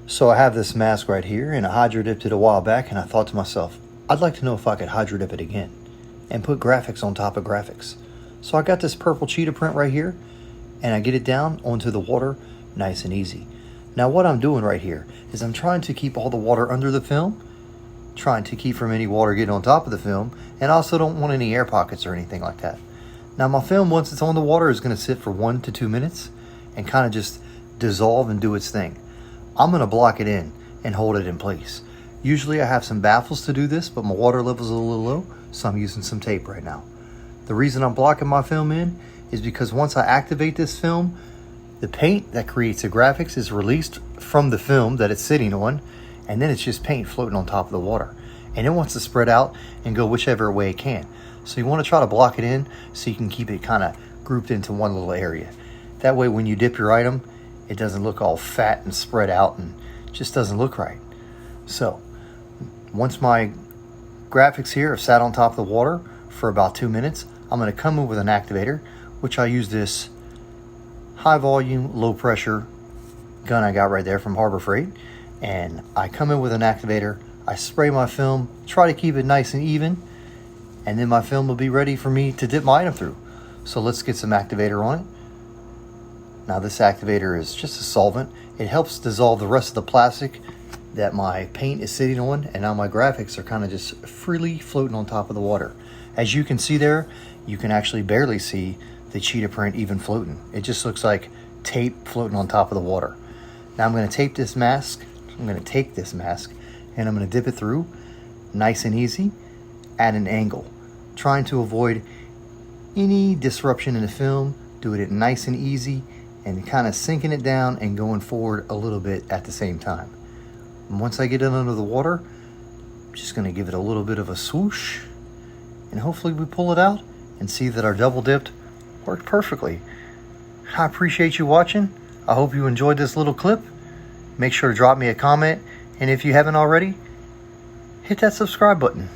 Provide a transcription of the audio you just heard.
So I have this mask right here, and I hydro dipped it a while back, and I thought to myself, I'd like to know if I could hydro dip it again and put graphics on top of graphics. So I got this purple cheetah print right here, and I get it down onto the water nice and easy. Now what I'm doing right here is I'm trying to keep all the water under the film, trying to keep from any water getting on top of the film, and also don't want any air pockets or anything like that. Now my film, once it's on the water, is going to sit for 1 to 2 minutes and kind of just dissolve and do its thing. I'm going to block it in and hold it in place. Usually I have some baffles to do this, but my water level is a little low, so I'm using some tape right now. The reason I'm blocking my film in is because once I activate this film, the paint that creates the graphics is released from the film that it's sitting on, and then it's just paint floating on top of the water. And it wants to spread out and go whichever way it can. So you want to try to block it in so you can keep it kind of grouped into one little area. That way when you dip your item, it doesn't look all fat and spread out and just doesn't look right. So once my graphics here have sat on top of the water for about 2 minutes, I'm going to come in with an activator, which I use this high volume, low pressure gun I got right there from Harbor Freight. And I come in with an activator, I spray my film, try to keep it nice and even, and then my film will be ready for me to dip my item through. So let's get some activator on it. Now this activator is just a solvent. It helps dissolve the rest of the plastic that my paint is sitting on, and now my graphics are kind of just freely floating on top of the water. As you can see there, you can actually barely see the cheetah print even floating. It just looks like tape floating on top of the water. Now I'm going to tape this mask. I'm going to take this mask and I'm going to dip it through nice and easy at an angle, trying to avoid any disruption in the film, doing it nice and easy and kind of sinking it down and going forward a little bit at the same time. And once I get it under the water, I'm just going to give it a little bit of a swoosh, and hopefully we pull it out and see that our double dipped worked perfectly. I appreciate you watching. I hope you enjoyed this little clip. Make sure to drop me a comment, and if you haven't already, hit that subscribe button.